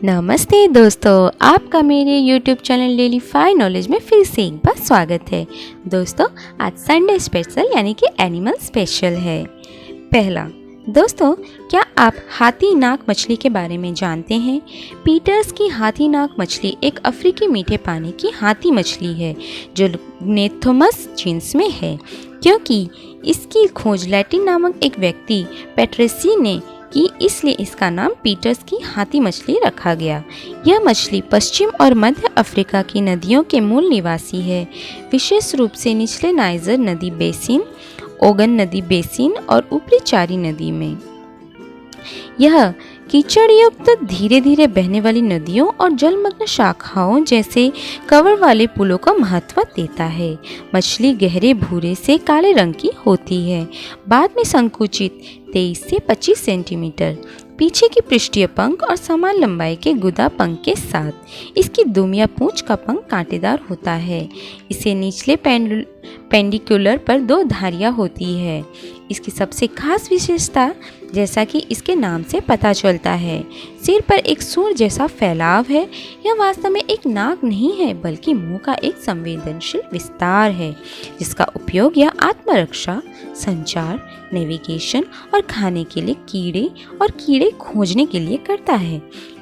नमस्ते दोस्तों, आपका मेरे YouTube चैनल डेली 5 नॉलेज में फिर से एक बार स्वागत है। दोस्तों, आज संडे स्पेशल यानी कि एनिमल स्पेशल है। पहला, दोस्तों क्या आप हाथी नाक मछली के बारे में जानते हैं? पीटर्स की हाथी नाक मछली एक अफ्रीकी मीठे पानी की हाथी मछली है जो नेथोमस जीनस में है, क्योंकि इसकी खोज लैटिन नामक एक व्यक्ति पेट्रेसी ने कि इसलिए इसका नाम पीटर्स की हाथी मछली रखा गया। यह मछली पश्चिम और मध्य अफ्रीका की नदियों के मूल निवासी है, विशेष रूप से निचले नाइजर नदी बेसिन, ओगन नदी बेसिन और ऊपरी चारी नदी में। यह कीचड़युक्त धीरे धीरे बहने वाली नदियों और जलमग्न शाखाओं जैसे कवर वाले पुलों को महत्व देता है। मछली गहरे भूरे से काले रंग की होती है, बाद में संकुचित 23 से 25 सेंटीमीटर, पीछे की पृष्ठीय पंख और समान लंबाई के गुदा पंख के साथ। इसकी दुम या पूंछ का पंख कांटेदार होता है। इसे निचले पेंडिकुलर पर 2 धारियां होती है। इसकी सबसे खास विशेषता, जैसा कि इसके नाम से पता चलता है, सिर पर एक सूंड जैसा फैलाव है। यह वास्तव में एक नाक नहीं है, बल्कि मुंह का एक संवेदनशील विस्तार है, जिसका उपयोग यह आत्मरक्षा, संचार, नेविगेशन और खाने के लिए कीड़े खोजने के लिए करता है।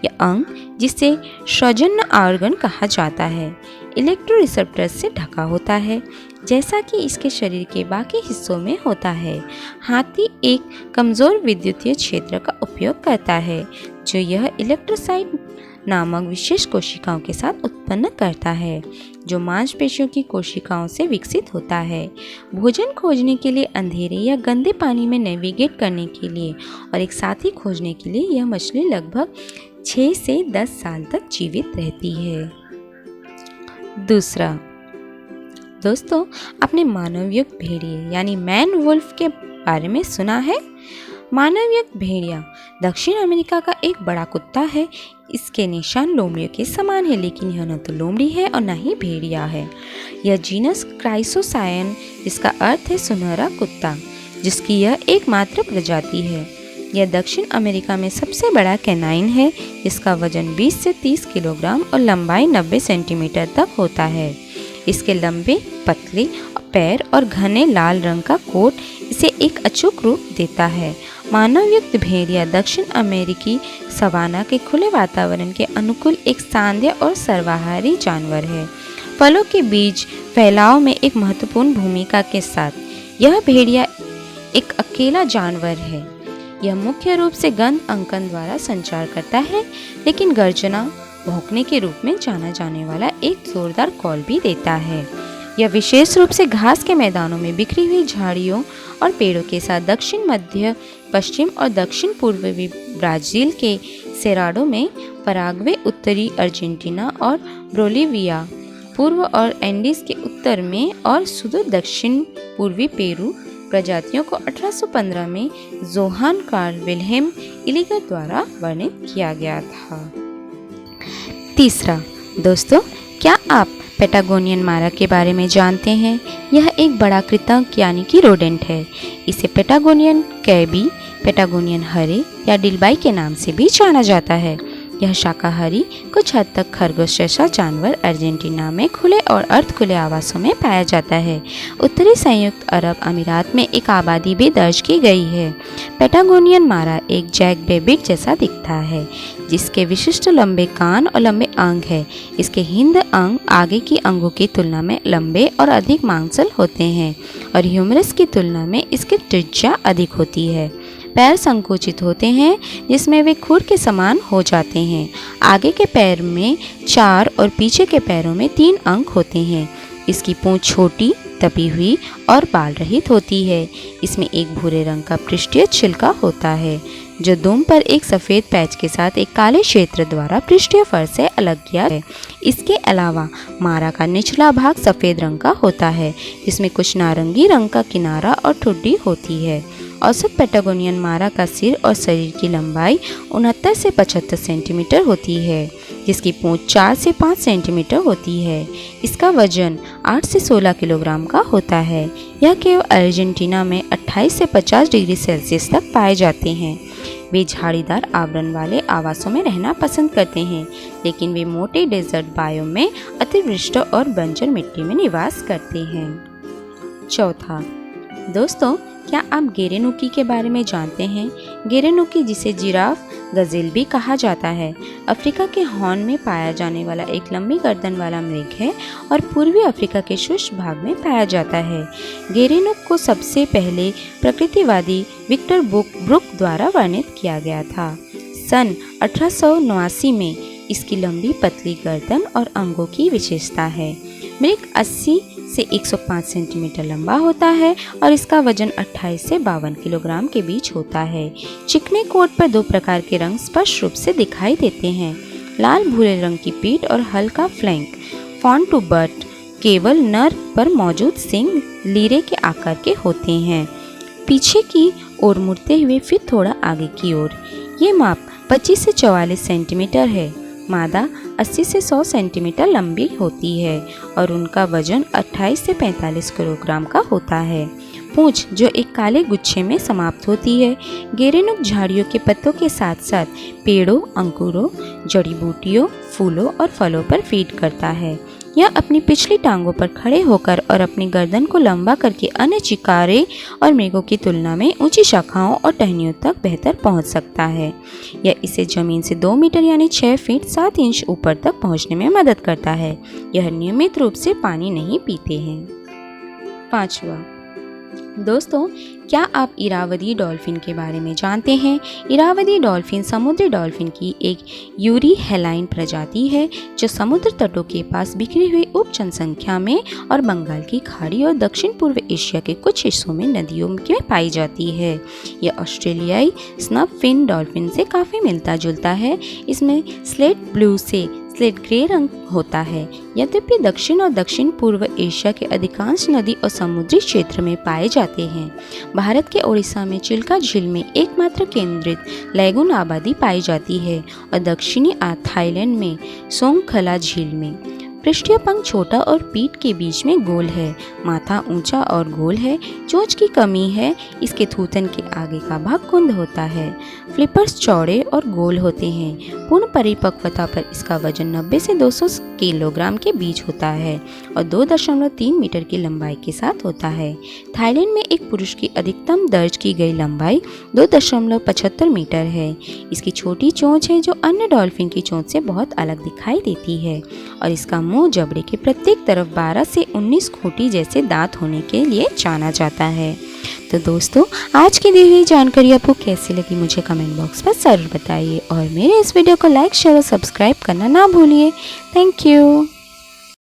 यह अंग, जिसे श्वजन ऑर्गन कहा जाता है, इलेक्ट्रोरिसेप्टर्स से ढका होता है, जैसा कि इसके शरीर के बाकी हिस्सों में होता है। हाथी एक कमज़ोर विद्युतीय क्षेत्र का उपयोग करता है, जो यह इलेक्ट्रोसाइट नामक विशेष कोशिकाओं के साथ उत्पन्न करता है, जो मांसपेशियों की कोशिकाओं से विकसित होता है। भोजन खोजने के लिए, अंधेरे या गंदे पानी में नेविगेट करने के लिए और एक साथी खोजने के लिए यह मछली लगभग 6 से 10 साल तक जीवित रहती है। दूसरा, दोस्तों आपने मानवयुक्त भेड़िए यानी मैन वुल्फ के बारे में सुना है? मानवयुक्त भेड़िया दक्षिण अमेरिका का एक बड़ा कुत्ता है। इसके निशान लोमड़ियों के समान है, लेकिन यह न तो लोमड़ी है और न ही भेड़िया है। यह जीनस क्राइसोसायन, जिसका अर्थ है सुनहरा कुत्ता, जिसकी यह एकमात्र प्रजाति है। यह दक्षिण अमेरिका में सबसे बड़ा कैनाइन है, जिसका वजन 20 से 30 किलोग्राम और लंबाई 90 सेंटीमीटर तक होता है। इसके लंबे, पतले पैर और घने लाल रंग का कोट इसे एक अचूक रूप देता है। मानवयुक्त भेड़िया दक्षिण अमेरिकी सवाना के खुले वातावरण के अनुकूल एक सांध्य और सर्वाहारी जानवर है। फलों के बीज फैलाव में एक महत्वपूर्ण भूमिका के साथ यह भेड़िया एक अकेला जानवर है। यह मुख्य रूप से गंध अंकन द्वारा संचार करता है, लेकिन गर्जना, भौंकने के रूप में जाना जाने वाला एक जोरदार कॉल भी देता है। यह विशेष रूप से घास के मैदानों में बिखरी हुई झाड़ियों और पेड़ों के साथ दक्षिण मध्य, पश्चिम और दक्षिण पूर्वी ब्राज़ील के सेराडो में, पराग्वे, उत्तरी अर्जेंटीना और बोलिविया, पूर्व और एंडीज के उत्तर में और सुदूर दक्षिण पूर्वी पेरू प्रजातियों को 1815 में जोहान कार्ल विल्हेम इलिगर द्वारा वर्णित किया गया था। तीसरा, दोस्तों क्या आप पेटागोनियन मारा के बारे में जानते हैं? यह एक बड़ा कृंतक यानी कि रोडेंट है। इसे पेटागोनियन कैबी, पेटागोनियन हरे या डिलबाई के नाम से भी जाना जाता है। यह शाकाहारी, कुछ हद तक खरगोश जैसा जानवर अर्जेंटीना में खुले और अर्ध खुले आवासों में पाया जाता है। उत्तरी संयुक्त अरब अमीरात में एक आबादी भी दर्ज की गई है। पेटागोनियन मारा एक जैक बेबिट जैसा दिखता है, जिसके विशिष्ट लंबे कान और लंबे अंग है। इसके हिंद अंग आगे की अंगों की तुलना में लंबे और अधिक मांसल होते हैं, और ह्यूमरस की तुलना में इसकी त्रिज्या अधिक होती है। पैर संकुचित होते हैं, जिसमें वे खुर के समान हो जाते हैं। आगे के पैर में 4 और पीछे के पैरों में 3 अंक होते हैं। इसकी पूंछ छोटी, दबी हुई और बाल रहित होती है। इसमें एक भूरे रंग का पृष्ठीय छिलका होता है, जो दुम पर एक सफ़ेद पैच के साथ एक काले क्षेत्र द्वारा पृष्ठीय फर से अलग किया है। इसके अलावा मारा का निचला भाग सफ़ेद रंग का होता है, जिसमें कुछ नारंगी रंग का किनारा और ठुड्डी होती है। औसत पेटागोनियन मारा का सिर और शरीर की लंबाई 69 से 75 सेंटीमीटर होती है, जिसकी पूंछ 4 से 5 सेंटीमीटर होती है। इसका वजन 8 से 16 किलोग्राम का होता है। यह केवल अर्जेंटीना में 28 से 50 डिग्री सेल्सियस तक पाए जाते हैं। वे झाड़ीदार आवरण वाले आवासों में रहना पसंद करते हैं, लेकिन वे मोटे डेजर्ट बायोम में अतिवृष्ट और बंजर मिट्टी में निवास करते हैं। चौथा, दोस्तों क्या आप गेरेनुकी के बारे में जानते हैं? गेरेनुकी, जिसे जिराफ गजेल भी कहा जाता है, अफ्रीका के हॉर्न में पाया जाने वाला एक लंबी गर्दन वाला मृग है और पूर्वी अफ्रीका के शुष्क भाग में पाया जाता है। गेरेनुक को सबसे पहले प्रकृतिवादी विक्टर ब्रुक द्वारा वर्णित किया गया था। सन 1889 में इसकी लंबी पतली गर्दन और अंगों की विशेषता है। मृग 80 से 105 सेंटीमीटर लंबा होता है और इसका वजन 28 से 52 किलोग्राम के बीच होता है। चिकने कोट पर 2 प्रकार के रंग स्पष्ट रूप से दिखाई देते हैं, लाल भूरे रंग की पीठ और हल्का फ्लैंक। फॉन्ट टू बट केवल नर पर मौजूद सींग लीरे के आकार के होते हैं, पीछे की ओर मुड़ते हुए फिर थोड़ा आगे की ओर। ये माप 25 से 44 सेंटीमीटर है। मादा 80 से 100 सेंटीमीटर लंबी होती है और उनका वजन 28 से 45 किलोग्राम का होता है। पूंछ जो एक काले गुच्छे में समाप्त होती है। गेरेनुक झाड़ियों के पत्तों के साथ साथ पेड़ों, अंकुरों, जड़ी बूटियों, फूलों और फलों पर फीड करता है। यह अपनी पिछली टांगों पर खड़े होकर और अपनी गर्दन को लंबा करके अन्य चिकारे और मृगों की तुलना में ऊंची शाखाओं और टहनियों तक बेहतर पहुंच सकता है। यह इसे जमीन से 2 मीटर यानी 6 फीट 7 इंच ऊपर तक पहुंचने में मदद करता है। यह नियमित रूप से पानी नहीं पीते हैं। पांचवा, दोस्तों क्या आप इरावदी डॉल्फिन के बारे में जानते हैं? इरावदी डॉल्फिन समुद्री डॉल्फिन की एक यूरीहेलाइन प्रजाति है जो समुद्र तटों के पास बिखरी हुई उप जनसंख्या में और बंगाल की खाड़ी और दक्षिण पूर्व एशिया के कुछ हिस्सों में नदियों में पाई जाती है। यह ऑस्ट्रेलियाई स्नब फिन डॉल्फिन से काफ़ी मिलता जुलता है। इसमें स्लेट ब्लू से स्लेट ग्रे रंग होता है। यद्यपि दक्षिण और दक्षिण पूर्व एशिया के अधिकांश नदी और समुद्री क्षेत्र में पाए जाते हैं। भारत के ओडिशा में चिल्का झील में एकमात्र केंद्रित लैगून आबादी पाई जाती है और दक्षिणी थाईलैंड में सोंगखला झील में। पृष्ठीय पंख छोटा और पीठ के बीच में गोल है। माथा ऊंचा और गोल है। चोंच की कमी है। इसके थूथन के आगे का भाग कुंद होता है। फ्लिपर्स चौड़े और गोल होते हैं। पूर्ण परिपक्वता पर इसका वजन 90 से 200 किलोग्राम के बीच होता है और 2.3 मीटर की लंबाई के साथ होता है। थाईलैंड में एक पुरुष की अधिकतम दर्ज की गई लंबाई 2.75 मीटर है। इसकी छोटी चोंच है जो अन्य डॉल्फिन की चोंच से बहुत अलग दिखाई देती है और इसका मुंह जबड़े के प्रत्येक तरफ 12 से 19 खूंटी जैसे दांत होने के लिए जाना जाता है। तो दोस्तों आज की दी हुई जानकारी आपको कैसी लगी मुझे कमेंट बॉक्स पर ज़रूर बताइए और मेरे इस वीडियो को लाइक शेयर और सब्सक्राइब करना ना भूलिए। Thank you.